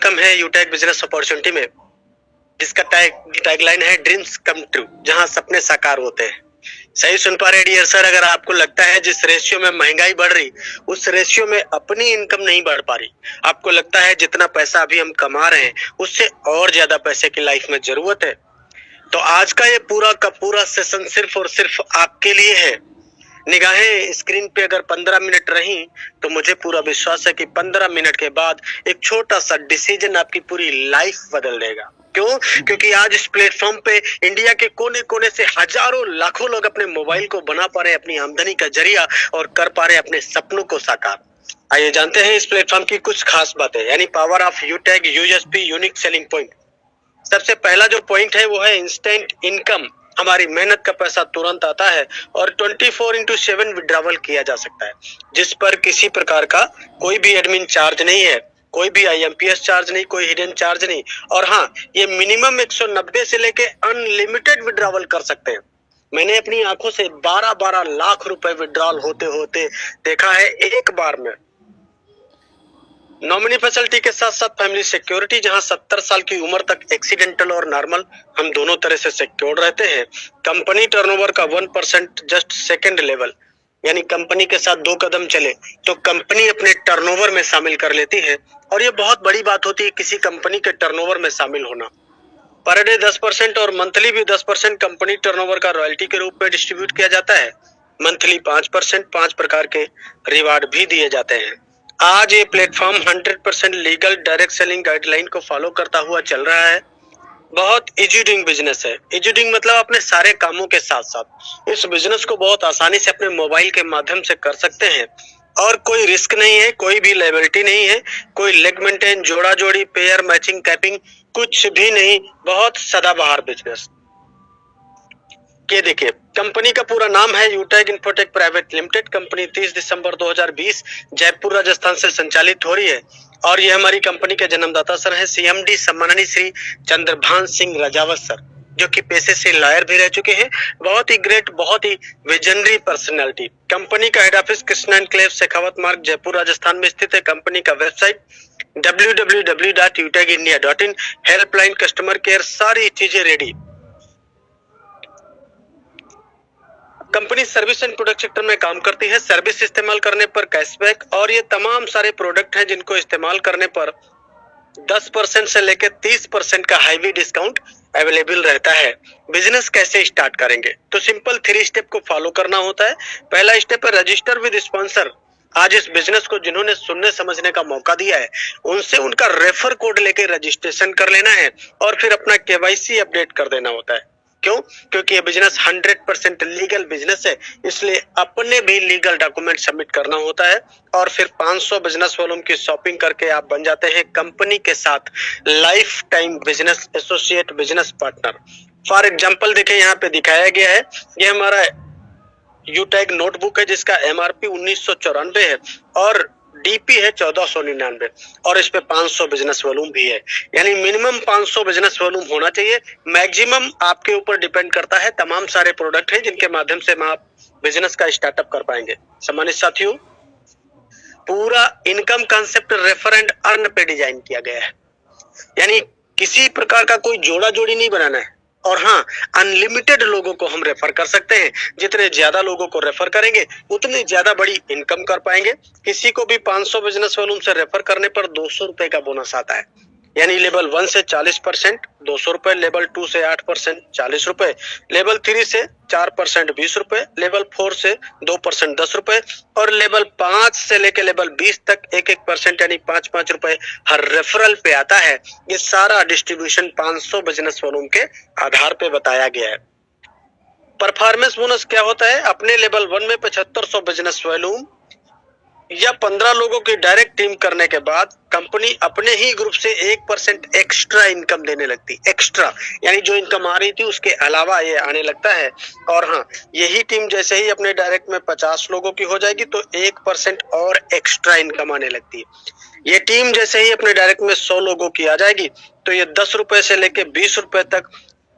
Welcome है यूटेक business opportunity में, जिसका टैगलाइन है ड्रीम्स कम ट्रू, जहां सपने साकार होते हैं। सही सुन पा रहे डियर सर, अगर आपको लगता है जिस रेशियो में महंगाई बढ़ रही उस रेशियो में अपनी इनकम नहीं बढ़ पा रही, आपको लगता है जितना पैसा अभी हम कमा रहे हैं उससे और ज्यादा पैसे की लाइफ में जरूरत है, तो आज का ये पूरा का पूरा सेशन सिर्फ और सिर्फ आपके लिए है। निगाहें स्क्रीन पे अगर 15 मिनट रही तो मुझे पूरा विश्वास है कि 15 मिनट के बाद एक छोटा सा डिसीजन आपकी पूरी लाइफ बदल देगा। क्यों? क्योंकि आज इस प्लेटफॉर्म पे इंडिया के कोने कोने से हजारों लाखों लोग अपने मोबाइल को बना पा रहे हैं अपनी आमदनी का जरिया और कर पा रहे हैं अपने सपनों को साकार। आइए जानते हैं इस प्लेटफॉर्म की कुछ खास बातें, यानी power of यूटेक USP unique selling point. सबसे पहला जो पॉइंट है वो है इंस्टेंट इनकम। हमारी मेहनत का पैसा तुरंत आता है और 24/7 विड्रॉवल किया जा सकता है, जिस पर किसी प्रकार का कोई भी एडमिन चार्ज नहीं है, कोई भी IMPS चार्ज नहीं, कोई हिडन चार्ज नहीं। और हाँ, ये मिनिमम 190 से लेके अनलिमिटेड विड्रॉवल कर सकते हैं। मैंने अपनी आंखों से 12-12 लाख रुपए विड्रॉल होते होते देखा है एक बार में। नॉमिनी फैसिलिटी के साथ साथ फैमिली सिक्योरिटी, जहां 70 साल की उम्र तक एक्सीडेंटल और नॉर्मल हम दोनों तरह से सिक्योर रहते हैं। कंपनी टर्नओवर का 1% जस्ट सेकंड लेवल, यानी कंपनी के साथ 2 कदम चले तो कंपनी अपने टर्नओवर में शामिल कर लेती है, और ये बहुत बड़ी बात होती है किसी कंपनी के टर्नओवर में शामिल होना। पर डे 10% और मंथली भी 10% कंपनी टर्नओवर का रॉयल्टी के रूप में डिस्ट्रीब्यूट किया जाता है। मंथली 5%, 5 प्रकार के रिवार्ड भी दिए जाते हैं। आज ये platform 100% legal direct selling guideline को फॉलो करता हुआ चल रहा है। बहुत इजी डूइंग बिजनेस है। इजी डूइंग मतलब अपने सारे कामों के साथ साथ इस बिजनेस को बहुत आसानी से अपने मोबाइल के माध्यम से कर सकते हैं, और कोई रिस्क नहीं है, कोई भी लायबिलिटी नहीं है, कोई लेग मेंटेन, जोड़ा जोड़ी, पेयर मैचिंग, कैपिंग, कुछ भी नहीं। बहुत सदाबहार बिजनेस। ये देखिए, कंपनी का पूरा नाम है यूटेक इन्फोटेक प्राइवेट लिमिटेड। कंपनी 30 दिसंबर 2020 जयपुर राजस्थान से संचालित हो रही है, और ये हमारी कंपनी के जन्मदाता सर हैं CMD सम्माननीय श्री चंद्रभान सिंह राजावत सर, जो कि पेशे से लॉयर भी रह चुके हैं। बहुत ही ग्रेट, बहुत ही विजनरी पर्सनैलिटी। कंपनी का head office Krishna enclave Shekhawat मार्ग जयपुर राजस्थान में स्थित है। कंपनी का website www.utekindia.in, helpline, customer care, सारी चीजें ready. Company service and product sector में काम करती है। सर्विस इस्तेमाल करने पर कैशबैक, और ये तमाम सारे प्रोडक्ट हैं जिनको इस्तेमाल करने पर 10% से लेकर 30% का हाईवी डिस्काउंट अवेलेबल रहता है। बिजनेस कैसे स्टार्ट करेंगे? तो सिंपल 3 स्टेप को फॉलो करना होता है। पहला स्टेप है रजिस्टर विद स्पॉन्सर। आज इस बिजनेस को जिन्होंने सुनने समझने का मौका दिया है उनसे उनका रेफर कोड लेके रजिस्ट्रेशन कर लेना है, और फिर अपना KYC अपडेट कर देना होता है। क्यों? क्योंकि ये बिजनेस 100% लीगल बिजनेस है, इसलिए अपने भी लीगल डॉक्यूमेंट सबमिट करना होता है, और फिर 500 बिजनेस वॉल्यूम की शॉपिंग करके आप बन जाते हैं कंपनी के साथ life time business associate, business partner. For example देखिए, यहाँ पे दिखाया गया है, ये हमारा यूटेक नोटबुक है जिसका MRP 1994 है और DP है 1499, और इस पे 500 बिजनेस वॉल्यूम भी है, यानी मिनिमम 500 बिजनेस वॉल्यूम होना चाहिए। मैक्सिमम आपके ऊपर डिपेंड करता है। तमाम सारे प्रोडक्ट हैं जिनके माध्यम से आप बिजनेस का स्टार्टअप कर पाएंगे। सम्मानित साथियों, पूरा income concept refer and earn पे डिजाइन किया गया है, यानी किसी प्रकार का कोई जोड़ा जोड़ी नहीं बनाना है। और हाँ, अनलिमिटेड लोगों को हम रेफर कर सकते हैं। जितने ज्यादा लोगों को रेफर करेंगे उतनी ज्यादा बड़ी इनकम कर पाएंगे। किसी को भी 500 बिजनेस वॉल्यूम से रेफर करने पर 200 रुपए का बोनस आता है, यानी लेवल 1 से 40% 200 रुपए, लेवल 2 से 8% 40 रुपए, लेवल 3 से 4% 20 रुपए, लेवल 4 से 2% 10 रुपए, और लेवल 5 से लेकर लेवल 20 तक 1-1% यानी 5-5 रुपए हर रेफरल पे आता है। ये सारा डिस्ट्रीब्यूशन 500 बिजनेस वॉल्यूम के आधार पे बताया गया है। परफॉर्मेंस बोनस क्या होता है? अपने लेवल 1 में 7500 बिजनेस वॉल्यूम या 15 लोगों की डायरेक्ट टीम करने के बाद कंपनी अपने ही ग्रुप से 1% एक्स्ट्रा इनकम देने लगती। एक्स्ट्रा यानी जो इनकम आ रही थी उसके अलावा ये आने लगता है। और हाँ, यही टीम जैसे ही अपने डायरेक्ट में 50 लोगों की हो जाएगी तो 1% और एक्स्ट्रा इनकम आने लगती है। ये टीम जैसे ही अपने डायरेक्ट में 100 लोगों की आ जाएगी तो ये 10 रुपए से लेके 20 रुपए तक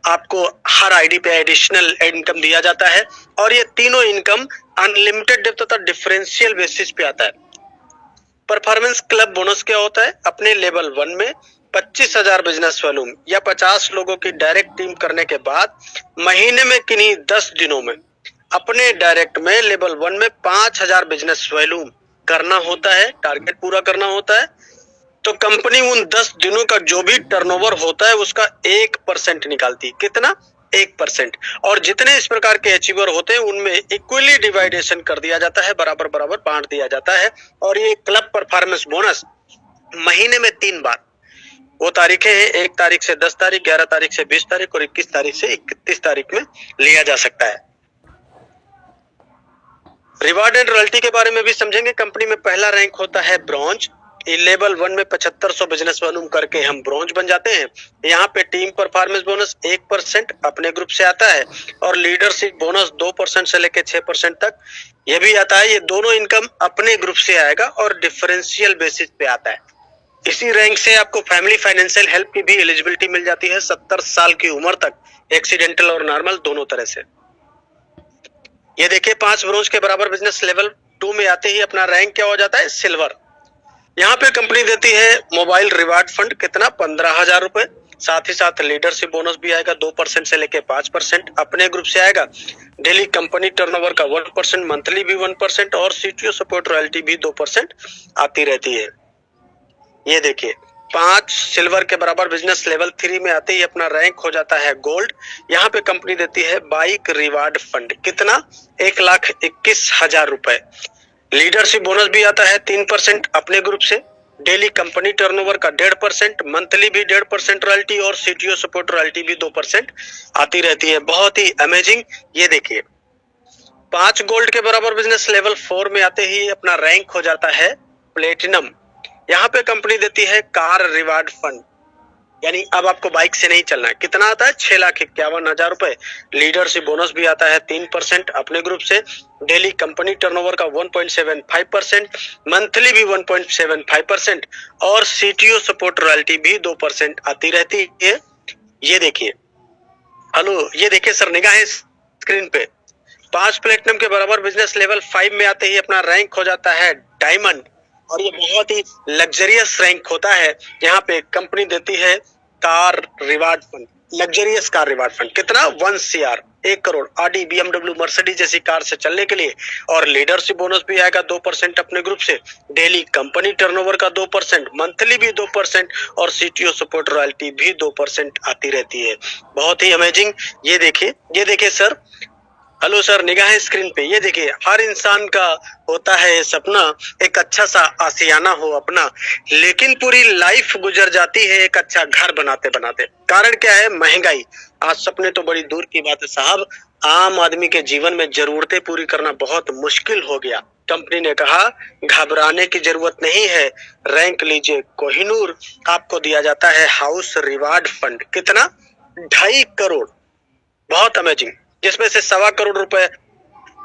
आपको हर आईडी पे एडिशनल इनकम दिया जाता है, और ये तीनों इनकम अनलिमिटेड डेप्थ तथा डिफरेंशियल बेसिस पे आता है। परफॉर्मेंस क्लब बोनस क्या होता है? अपने लेवल 1 में 25,000 बिजनेस वॉल्यूम या 50 लोगों की डायरेक्ट टीम करने के बाद महीने में किन्हीं 10 दिनों में अपने डायरेक्ट में लेवल 1 में 5,000 बिजनेस वॉल्यूम करना होता है, टारगेट पूरा करना होता है, तो कंपनी उन 10 दिनों का जो भी टर्नओवर होता है उसका 1% निकालती है। कितना? 1%। और जितने इस प्रकार के अचीवर होते हैं उनमें इक्वली डिवाइडेशन कर दिया जाता है, बराबर बराबर बांट दिया जाता है। और ये क्लब परफॉर्मेंस बोनस महीने में 3 बार, वो तारीखें हैं 1 तारीख से 10 तारीख, 11 तारीख से 20 तारीख और 21 तारीख से 31 तारीख में लिया जा सकता है। रिवार्ड एंड रॉयल्टी के बारे में भी समझेंगे। कंपनी में पहला रैंक होता है ब्रॉन्ज। लेवल 1 में 7500 बिजनेस वॉल्यूम करके हम ब्रॉन्ज बन जाते हैं। यहाँ पे टीम परफॉर्मेंस बोनस 1% अपने ग्रुप से आता है और लीडरशिप बोनस 2% से लेकर 6% तक ये भी आता है। ये दोनों इनकम अपने ग्रुप से आएगा और डिफरेंशियल बेसिस पे आता है। इसी रैंक से आपको फैमिली फाइनेंशियल हेल्प की भी एलिजिबिलिटी मिल जाती है 70 साल की उम्र तक, एक्सीडेंटल और नॉर्मल दोनों तरह से। ये देखिए 5 ब्रोंज के बराबर बिजनेस लेवल 2 में आते ही अपना रैंक क्या हो जाता है? सिल्वर। यहाँ पे कंपनी देती है मोबाइल रिवार्ड फंड, कितना? 15,000 रुपए। साथ ही साथ लीडरशिप बोनस भी आएगा 2% से लेके 5% अपने ग्रुप से आएगा। डेली कंपनी टर्नओवर का 1%, मंथली भी 1% और सीटीओ सपोर्ट रॉयल्टी भी 2% आती रहती है। ये देखिए 5 सिल्वर के बराबर बिजनेस लेवल 3 में आते ही अपना रैंक हो जाता है गोल्ड। यहाँ पे कंपनी देती है बाइक रिवार्ड फंड, कितना? 1,21,000 रुपए। लीडरशिप बोनस भी आता है 3% अपने ग्रुप से। डेली कंपनी टर्नओवर का 1.5%, मंथली भी 1.5% रॉयल्टी और सीटीओ सपोर्ट रॉयल्टी भी 2% आती रहती है। बहुत ही अमेजिंग। ये देखिए 5 गोल्ड के बराबर बिजनेस लेवल 4 में आते ही अपना रैंक हो जाता है प्लेटिनम। यहाँ पे कंपनी देती है कार रिवार्ड फंड, यानी अब आपको बाइक से नहीं चलना है। कितना आता है? 6,51,000 रुपए। लीडरशिप बोनस भी आता है 3% अपने ग्रुप से। डेली कंपनी टर्नओवर का 1.75%, मंथली भी 1.75% और सीटीओ सपोर्ट रॉयल्टी भी 2% आती रहती है। ये देखिए, हेलो, ये देखिए सर, निगाहें स्क्रीन पे। 5 प्लेटिनम के बराबर बिजनेस लेवल 5 में आते ही अपना रैंक हो जाता है डायमंड और ये बहुत ही लग्जरियस रैंक होता है। यहाँ पे कंपनी देती है car reward fund, luxurious car reward fund, कितना? 1 CR, 1 crore Audi, BMW, Mercedes जैसी कार से चलने के लिए। और लीडरशिप बोनस भी आएगा 2% अपने ग्रुप से। डेली कंपनी टर्नओवर का 2%, मंथली भी 2% और सीटीओ सपोर्ट रॉयल्टी भी 2% आती रहती है। बहुत ही अमेजिंग। ये देखिए सर, हेलो सर, निगाहें स्क्रीन पे। ये देखिए, हर इंसान का होता है सपना एक अच्छा सा आशियाना हो अपना, लेकिन पूरी लाइफ गुजर जाती है एक अच्छा घर बनाते बनाते। कारण क्या है? महंगाई। आज सपने तो बड़ी दूर की बात है साहब, आम आदमी के जीवन में जरूरतें पूरी करना बहुत मुश्किल हो गया। कंपनी ने कहा घबराने की जरूरत नहीं है, रैंक लीजिए कोहिनूर। आपको दिया जाता है हाउस रिवार्ड फंड, कितना? 2.5 करोड़। बहुत अमेजिंग, जिसमें से 1.25 करोड़ रुपए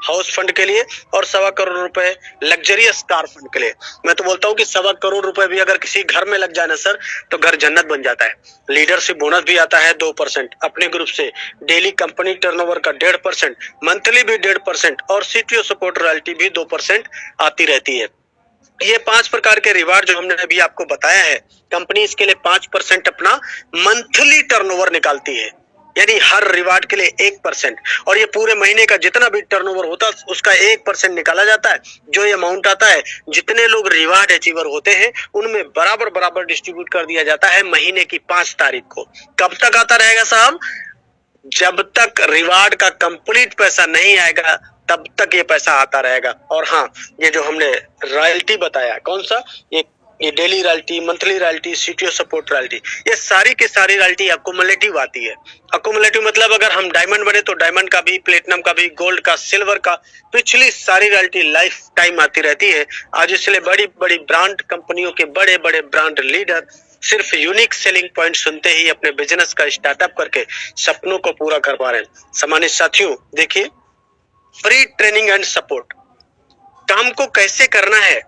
हाउस फंड के लिए और 1.25 करोड़ रुपए लग्जरियस कार फंड के लिए। मैं तो बोलता हूँ कि 1.25 करोड़ रुपए भी अगर किसी घर में लग जाए ना सर, तो घर जन्नत बन जाता है। लीडरशिप बोनस भी आता है 2% अपने ग्रुप से। डेली कंपनी टर्नओवर का 1.5%, मंथली भी 1.5% और सीटीओ सपोर्ट रॉयल्टी भी 2% आती रहती है। ये 5 प्रकार के रिवार्ड जो हमने अभी आपको बताया है, कंपनी इसके लिए 5% अपना मंथली टर्नओवर निकालती है, यानी हर रिवार्ड के लिए 1%। और ये पूरे महीने का जितना भी टर्नओवर होता है उसका 1% निकाला जाता है। जो ये अमाउंट आता है, जितने लोग रिवार्ड अचीवर होते हैं उनमें बराबर बराबर डिस्ट्रीब्यूट कर दिया जाता है महीने की 5 तारीख को। कब तक आता रहेगा साहब? जब तक रिवार्ड का कंप्लीट पैसा नहीं आएगा तब तक ये पैसा आता रहेगा। और हाँ, ये जो हमने रॉयल्टी बताया, कौन सा? ये daily royalty, monthly royalty, CTO support royalty, ये सारी की सारी रॉयल्टी अकोमुलेटिव आती है। अकोमुलेटिव मतलब अगर हम डायमंड बने तो डायमंड का भी, प्लेटिनम का भी, गोल्ड का, सिल्वर का, पिछली सारी रॉयल्टी लाइफ टाइम आती रहती है। आज इसलिए बड़ी बड़ी ब्रांड कंपनियों के बड़े बड़े ब्रांड लीडर सिर्फ यूनिक सेलिंग पॉइंट सुनते ही अपने बिजनेस का स्टार्टअप करके सपनों को पूरा कर पा रहे हैं। सम्मानित साथियों, देखिए, फ्री ट्रेनिंग एंड सपोर्ट, काम को कैसे करना है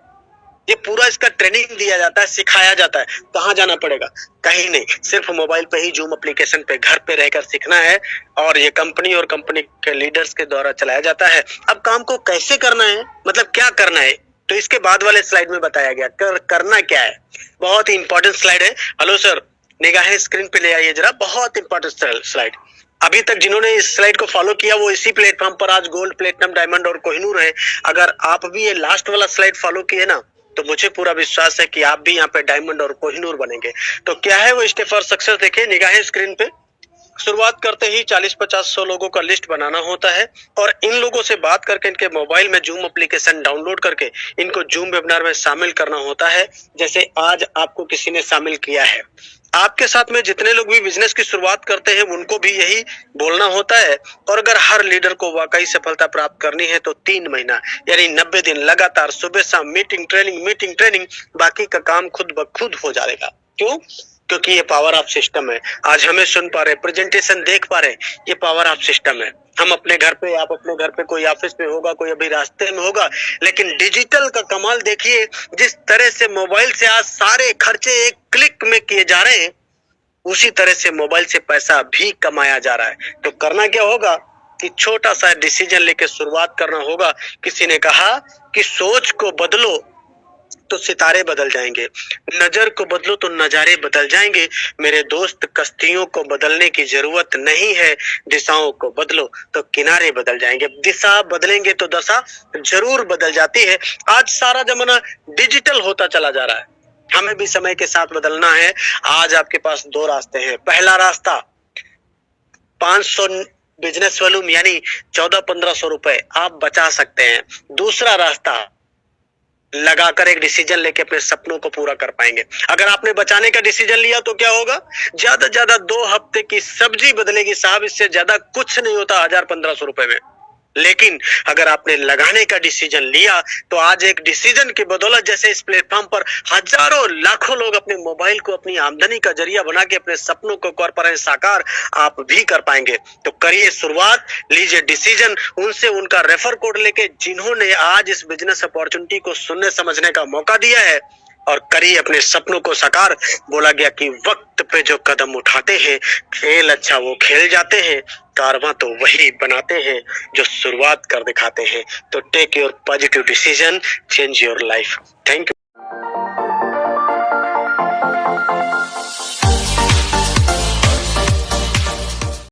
ये पूरा इसका ट्रेनिंग दिया जाता है, सिखाया जाता है। कहाँ जाना पड़ेगा? कहीं नहीं, सिर्फ मोबाइल पे ही जूम एप्लीकेशन पे घर पे रहकर सीखना है और ये कंपनी और कंपनी के लीडर्स के द्वारा चलाया जाता है। अब काम को कैसे करना है, मतलब क्या करना है, तो इसके बाद वाले स्लाइड में बताया गया करना क्या है। बहुत ही इंपॉर्टेंट स्लाइड है। हेलो सर, निगाहें स्क्रीन पे ले आइए जरा, बहुत इंपॉर्टेंट स्लाइड। अभी तक जिन्होंने इस स्लाइड को फॉलो किया वो इसी प्लेटफॉर्म पर आज गोल्ड, प्लेटिनम, डायमंड और कोहिनूर है। अगर आप भी ये लास्ट वाला स्लाइड फॉलो किए ना, तो मुझे पूरा विश्वास है कि आप भी यहाँ पे डायमंड और कोहिनूर बनेंगे। तो क्या है वो स्टेप फॉर सक्सेस, देखिए निगाहें स्क्रीन पे। शुरुआत करते ही 40-50-100 लोगों का लिस्ट बनाना होता है और इन लोगों से बात करके इनके मोबाइल में जूम एप्लीकेशन डाउनलोड करके इनको जूम वेबिनार में शामिल करना होता है, जैसे आज आपको किसी ने शामिल किया है। आपके साथ में जितने लोग भी बिजनेस की शुरुआत करते हैं उनको भी यही बोलना होता है। और अगर हर लीडर को वाकई सफलता प्राप्त करनी है तो 3 महीना यानी 90 दिन लगातार सुबह शाम मीटिंग ट्रेनिंग, बाकी का काम खुद ब खुद हो जाएगा। क्यों? क्योंकि ये पावर ऑफ सिस्टम है। आज हमें सुन पा रहे, प्रेजेंटेशन देख पा रहे, ये पावर ऑफ सिस्टम है। हम अपने घर पे, आप अपने घर पे, कोई ऑफिस में होगा, कोई अभी रास्ते में होगा, लेकिन डिजिटल का कमाल देखिए। जिस तरह से मोबाइल से आज सारे खर्चे एक क्लिक में किए जा रहे हैं, उसी तरह से मोबाइल से पैसा भी कमाया जा रहा है। तो करना क्या होगा कि छोटा सा डिसीजन लेके शुरुआत करना होगा। किसी ने कहा कि सोच को बदलो तो सितारे बदल जाएंगे, नजर को बदलो तो नजारे बदल जाएंगे। मेरे दोस्त, कश्तियों को बदलने की जरूरत नहीं है, दिशाओं को बदलो तो किनारे बदल जाएंगे। दिशा बदलेंगे तो दशा जरूर बदल जाती है। आज सारा जमाना डिजिटल होता चला जा रहा है, हमें भी समय के साथ बदलना है। आज आपके पास 2 रास्ते हैं। पहला रास्ता 500 बिजनेस वॉल्यूम यानी 14-1500 रुपए आप बचा सकते हैं। दूसरा रास्ता लगाकर एक डिसीजन लेके अपने सपनों को पूरा कर पाएंगे। अगर आपने बचाने का डिसीजन लिया तो क्या होगा, ज्यादा से ज्यादा 2 हफ्ते की सब्जी बदलेगी साहब, इससे ज्यादा कुछ नहीं होता 1000-1500 रुपए में। लेकिन अगर आपने लगाने का डिसीजन लिया तो आज एक डिसीजन की बदौलत जैसे इस प्लेटफॉर्म पर हजारों लाखों लोग अपने मोबाइल को अपनी आमदनी का जरिया बना के अपने सपनों को कर पाए साकार, आप भी कर पाएंगे। तो करिए शुरुआत, लीजिए डिसीजन उनसे, उनका रेफर कोड लेके जिन्होंने आज इस बिजनेस अपॉर्चुनिटी को सुनने समझने का मौका दिया है, और करिए अपने सपनों को साकार। बोला गया कि वक्त पे जो कदम उठाते हैं, खेल अच्छा वो खेल जाते हैं, कारवां तो वही बनाते हैं जो शुरुआत कर दिखाते हैं। तो take your positive decision, change your life. Thank you.